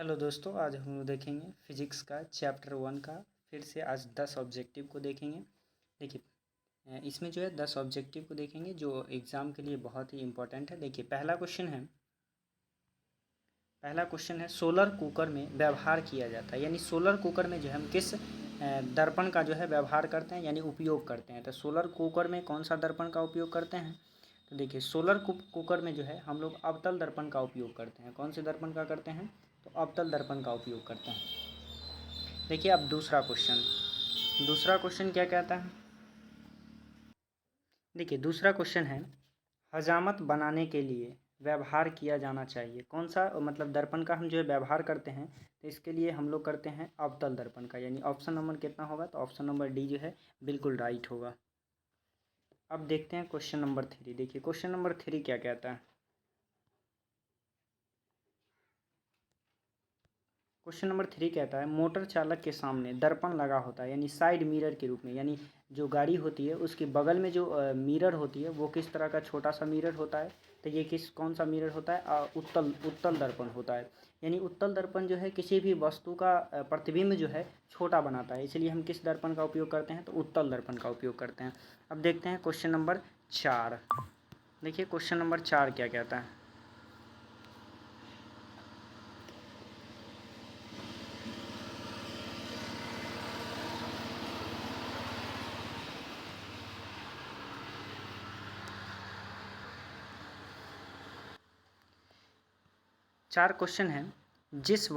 Hello दोस्तों, आज हम लोग देखेंगे फिजिक्स का चैप्टर 1 का। फिर से आज 10 ऑब्जेक्टिव को देखेंगे। देखिए, इसमें जो है 10 ऑब्जेक्टिव को देखेंगे जो एग्ज़ाम के लिए बहुत ही इम्पोर्टेंट है। देखिए, पहला क्वेश्चन है सोलर कुकर में व्यवहार किया जाता है, यानी सोलर कुकर में जो है हम किस दर्पण का जो है व्यवहार करते हैं यानी उपयोग करते हैं। तो सोलर कुकर में कौन सा दर्पण का उपयोग करते हैं? तो देखिए, सोलर कुकर में जो है हम लोग अवतल दर्पण का उपयोग करते हैं। कौन से दर्पण का करते हैं? तो अवतल दर्पण का उपयोग करते हैं। देखिए, अब दूसरा क्वेश्चन क्या कहता है? देखिए, दूसरा क्वेश्चन है हजामत बनाने के लिए व्यवहार किया जाना चाहिए। कौन सा मतलब दर्पण का हम जो है व्यवहार करते हैं? तो इसके लिए हम लोग करते हैं अवतल दर्पण का, यानी ऑप्शन नंबर कितना होगा? तो ऑप्शन नंबर डी जो है बिल्कुल राइट होगा। अब देखते हैं क्वेश्चन नंबर 3। देखिए, क्वेश्चन नंबर 3 क्या कहता है? क्वेश्चन नंबर 3 कहता है मोटर चालक के सामने दर्पण लगा होता है, यानी साइड मिरर के रूप में, यानी जो गाड़ी होती है उसके बगल में जो मिरर होती है वो किस तरह का छोटा सा मिरर होता है? तो ये कौन सा मिरर होता है? उत्तल दर्पण होता है। यानी उत्तल दर्पण जो है किसी भी वस्तु का प्रतिबिंब जो है छोटा बनाता है, इसलिए हम किस दर्पण का उपयोग करते हैं? तो उत्तल दर्पण का उपयोग करते हैं। अब देखते हैं क्वेश्चन नंबर 4। देखिए, क्वेश्चन नंबर 4 क्या कहता है? 4 क्वेश्चन है जिस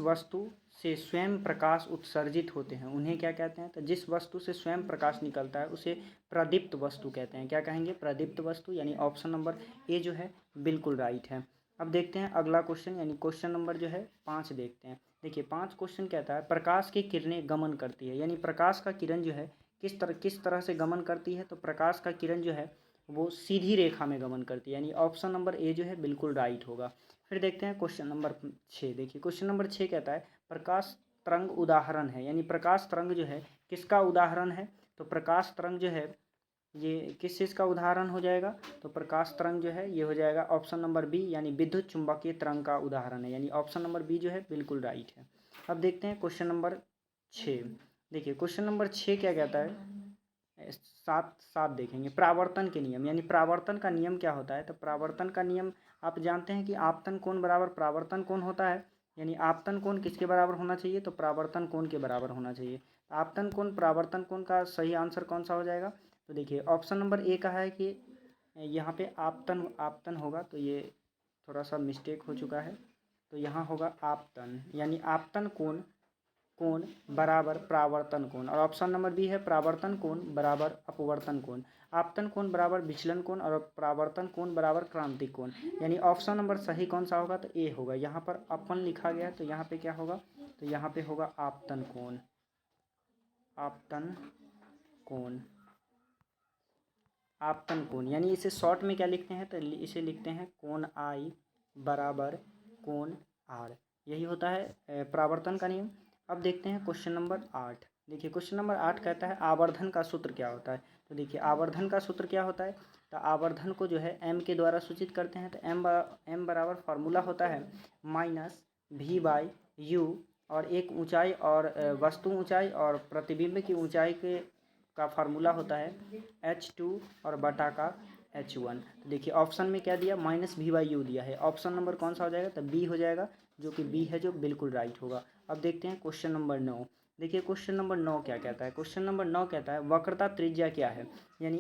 वस्तु से स्वयं प्रकाश उत्सर्जित होते हैं उन्हें क्या कहते हैं? तो जिस वस्तु से स्वयं प्रकाश निकलता है उसे प्रदीप्त वस्तु कहते हैं। क्या कहेंगे? प्रदीप्त वस्तु, यानी ऑप्शन नंबर ए जो है बिल्कुल राइट है। अब देखते हैं अगला क्वेश्चन, यानी क्वेश्चन नंबर जो है 5 देखते हैं। देखिए, 5 क्वेश्चन कहता है प्रकाश की किरणें गमन करती है, यानी प्रकाश का किरण जो है किस तरह से गमन करती है? तो प्रकाश का किरण जो है वो सीधी रेखा में गमन करती है, यानी ऑप्शन नंबर ए जो है बिल्कुल राइट होगा। फिर देखते हैं क्वेश्चन नंबर 6। देखिए, क्वेश्चन नंबर 6 कहता है प्रकाश तरंग उदाहरण है, यानी प्रकाश तरंग जो है किसका उदाहरण है? तो प्रकाश तरंग जो है ये किस चीज़ का उदाहरण हो जाएगा? तो प्रकाश तरंग जो है ये हो जाएगा ऑप्शन नंबर बी, यानी विद्युत चुंबकीय तरंग का उदाहरण है, यानी ऑप्शन नंबर बी जो है बिल्कुल राइट है। अब देखते हैं क्वेश्चन नंबर 6। देखिए, क्वेश्चन नंबर 6 क्या कहता है? सात सात देखेंगे प्रावर्तन के नियम, यानी प्रावर्तन का नियम क्या होता है? तो प्रावर्तन का नियम आप जानते हैं कि आपतन कोण बराबर प्रावर्तन कोण होता है, यानी आपतन कोण किसके बराबर होना चाहिए? तो प्रावर्तन कोण के बराबर होना चाहिए। आपतन कोण प्रावर्तन कोण का सही आंसर कौन सा हो जाएगा? तो देखिए, ऑप्शन नंबर ए का है कि यहाँ पे आपतन आपतन होगा, तो ये थोड़ा सा मिस्टेक हो चुका है। तो यहाँ होगा आपतन, यानी आपतन कोण बराबर प्रावर्तन कोण, और ऑप्शन नंबर बी है प्रावर्तन कोण बराबर अपवर्तन कोण। आपतन कोण बराबर विचलन कोण और प्रावर्तन कोण बराबर क्रांतिक कोण, यानी ऑप्शन नंबर सही कौन सा होगा? तो ए होगा। यहाँ पर अपन लिखा गया है तो यहाँ पे क्या होगा? तो यहाँ पे होगा आपतन कोण। आपतन कोण, आपतन कोण, यानी इसे शॉर्ट में क्या लिखते हैं? तो इसे लिखते हैं कोण आई बराबर कोण आर। यही होता है प्रावर्तन का नियम। अब देखते हैं क्वेश्चन नंबर 8। देखिए, क्वेश्चन नंबर 8 कहता है आवर्धन का सूत्र क्या होता है? तो देखिए, आवर्धन का सूत्र क्या होता है? तो आवर्धन को जो है एम के द्वारा सूचित करते हैं। तो एम बराबर फार्मूला होता है माइनस वी बाई यू, और एक ऊंचाई और वस्तु ऊंचाई और प्रतिबिंब की ऊंचाई का फार्मूला होता है h2 और बटा का h1। तो देखिए, ऑप्शन में क्या दिया? माइनस वी बाई यू दिया है। ऑप्शन नंबर कौन सा हो जाएगा? तो बी हो जाएगा, जो कि बी है, जो बिल्कुल राइट होगा। अब देखते हैं क्वेश्चन नंबर 9। देखिए, क्वेश्चन नंबर 9 क्या कहता है? क्वेश्चन नंबर 9 कहता है वक्रता त्रिज्या क्या है? यानी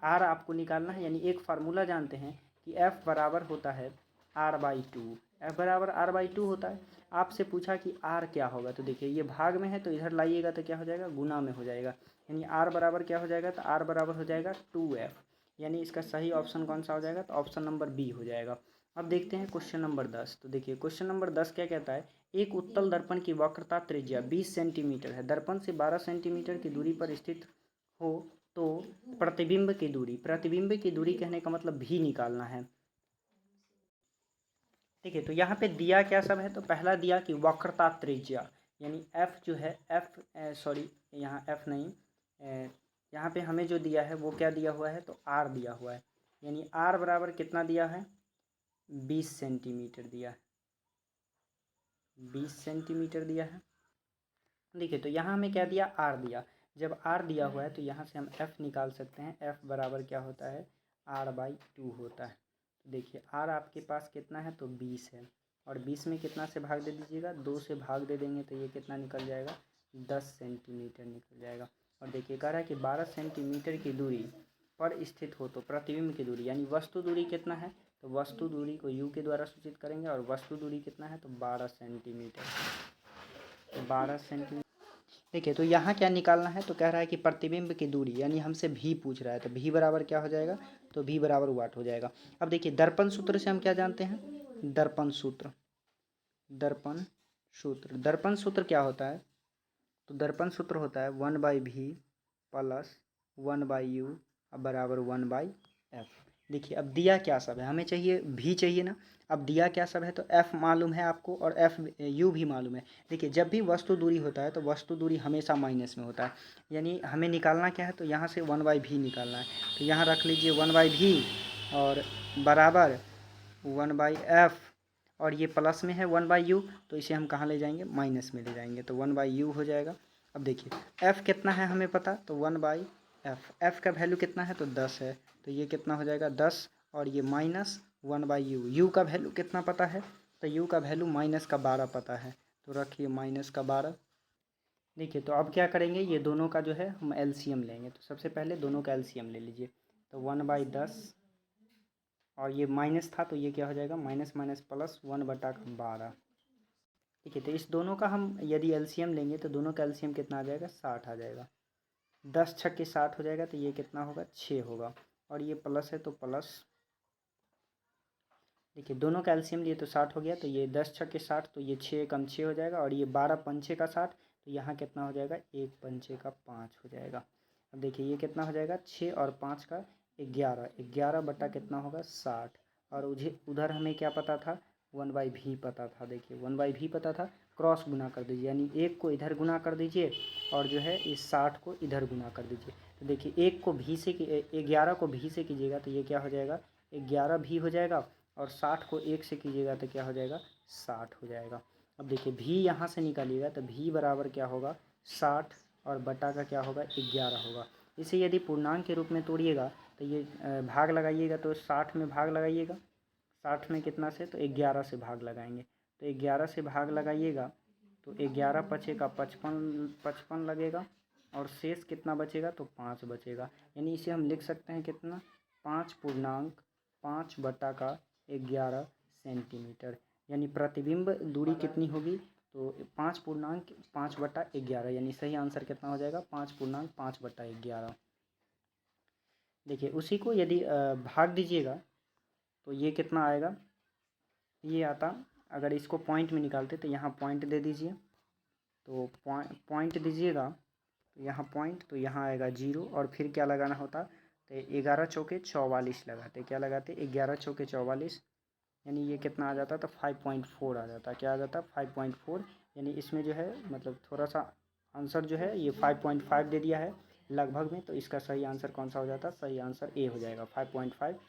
आर आपको निकालना है, यानी एक फार्मूला जानते हैं कि एफ बराबर होता है r/2। एफ बराबर r/2 होता है। आपसे पूछा कि आर क्या होगा? तो देखिए, ये भाग में है तो इधर लाइएगा तो क्या हो जाएगा? गुना में हो जाएगा, यानी आर बराबर क्या हो जाएगा? तो आर बराबर हो जाएगा 2f, यानी इसका सही ऑप्शन कौन सा हो जाएगा? तो ऑप्शन नंबर बी हो जाएगा। अब देखते हैं क्वेश्चन नंबर 10। तो देखिए, क्वेश्चन नंबर 10 क्या कहता है? एक उत्तल दर्पण की वक्रता त्रिज्या 20 सेंटीमीटर है, दर्पण से 12 सेंटीमीटर की दूरी पर स्थित हो तो प्रतिबिंब की दूरी कहने का मतलब भी निकालना है। देखिए, तो यहाँ पे दिया क्या सब है? तो पहला दिया कि वक्रता त्रिज्या, यानी एफ जो है सॉरी, यहाँ एफ नहीं, यहाँ पे हमें जो दिया है वो क्या दिया हुआ है? तो आर दिया हुआ है, यानी आर बराबर कितना दिया है? 20 सेंटीमीटर दिया है, 20 सेंटीमीटर दिया है। देखिए तो यहाँ हमें क्या दिया, आर दिया। जब आर दिया हुआ है तो यहाँ से हम एफ निकाल सकते हैं। एफ बराबर क्या होता है, R/2 होता है। तो देखिए आर आपके पास कितना है, तो 20 है, और 20 में कितना से भाग दे दीजिएगा, 2 से भाग दे देंगे तो ये कितना निकल जाएगा, 10 सेंटीमीटर निकल जाएगा। और देखिए कह रहा है कि 12 सेंटीमीटर की दूरी पर स्थित हो तो प्रतिबिंब की दूरी यानी वस्तु दूरी कितना है, तो वस्तु दूरी को u के द्वारा सूचित करेंगे, और वस्तु दूरी कितना है, तो 12 सेंटीमीटर, तो 12 सेंटीमीटर। देखिए तो यहाँ क्या निकालना है, तो कह रहा है कि प्रतिबिंब की दूरी यानी हमसे भी पूछ रहा है, तो भी बराबर क्या हो जाएगा, तो भी बराबर वाट हो जाएगा। अब देखिए दर्पण सूत्र से हम क्या जानते हैं, दर्पण सूत्र, दर्पण सूत्र, दर्पण सूत्र क्या होता है, तो दर्पण सूत्र होता है 1/v प्लस 1/u बराबर 1/f। देखिए अब दिया क्या सब है, हमें चाहिए भी चाहिए ना। अब दिया क्या सब है, तो f मालूम है आपको और f u भी मालूम है। देखिए जब भी वस्तु दूरी होता है तो वस्तु दूरी हमेशा माइनस में होता है, यानी हमें निकालना क्या है, तो यहाँ से 1/v निकालना है। तो यहाँ रख लीजिए 1/v और बराबर 1/f, और ये प्लस में है 1/u, तो इसे हम कहाँ ले जाएंगे, माइनस में ले जाएंगे, तो 1/u हो जाएगा। अब देखिए f कितना है हमें पता, तो 1/f, f का वैल्यू कितना है, तो 10 है, तो ये कितना हो जाएगा 10, और ये माइनस 1/u, u का वैल्यू कितना पता है, तो u का वैल्यू -12 पता है, तो रखिए -12। देखिए तो अब क्या करेंगे, ये दोनों का जो है हम एलसीएम लेंगे। तो सबसे पहले दोनों का एलसीएम ले लीजिए, तो 1/10, और ये माइनस था तो ये क्या हो जाएगा, माइनस माइनस प्लस 1/12। ठीक है, तो इस दोनों का हम यदि एलसीएम लेंगे तो दोनों का एलसीएम कितना आ जाएगा, 60 आ जाएगा। 10 छक्के 60 हो जाएगा, तो ये कितना होगा, 6 होगा, और ये प्लस है तो प्लस। देखिए दोनों का एलसीएम लिए तो 60 हो गया, तो ये 10 छक्के 60, तो ये 6 कम 6 हो जाएगा, और ये 12 पंचे का 60, तो यहाँ कितना हो जाएगा, 1 पंचे का 5 हो जाएगा। अब देखिए ये कितना हो जाएगा, 6 और 5 का 11, 11 बटा कितना होगा, 60, और उधर हमें क्या पता था, 1/v पता था। देखिए 1/v पता था, क्रॉस गुना कर दीजिए, यानी 1 को इधर गुना कर दीजिए और जो है इस 60 को इधर गुना कर दीजिए। तो देखिए 1 को भी से 11 को भी से कीजिएगा तो ये क्या हो जाएगा, 11 भी हो जाएगा, और 60 को 1 से कीजिएगा तो क्या हो जाएगा, 60 हो जाएगा। अब देखिए भी यहाँ से निकालिएगा तो भी बराबर क्या होगा, 60, और बटा का क्या होगा, 11 होगा। इसे यदि पूर्णांक के रूप में तोड़िएगा तो ये भाग लगाइएगा, तो 60 में भाग लगाइएगा, 60 में कितना से, तो 11 से भाग लगाएंगे, तो 11 से भाग लगाइएगा तो 11 पचे का 55 लगेगा, और शेष कितना बचेगा, तो 5 बचेगा। यानी इसे हम लिख सकते हैं कितना, 5 बटा का 11 सेंटीमीटर, यानी प्रतिबिंब दूरी कितनी होगी, तो 5 बटा 11, यानी सही आंसर कितना हो जाएगा, 5 बटा 11। देखिए उसी को यदि भाग दीजिएगा तो ये कितना आएगा, ये आता, अगर इसको पॉइंट में निकालते तो यहाँ पॉइंट दे दीजिए, तो पॉइंट दीजिएगा, तो यहाँ पॉइंट, तो यहाँ आएगा 0, और फिर क्या लगाना होता, तो 11 चौके 44 लगाते, क्या लगाते, 11 चौके 44, यानी ये कितना आ जाता, तो 5.4 आ जाता, क्या आ जाता, 5.4। यानी इसमें जो है मतलब थोड़ा सा आंसर जो है ये 5.5 दे दिया है लगभग में, तो इसका सही आंसर कौन सा हो जाता, सही आंसर ए हो जाएगा, 5.5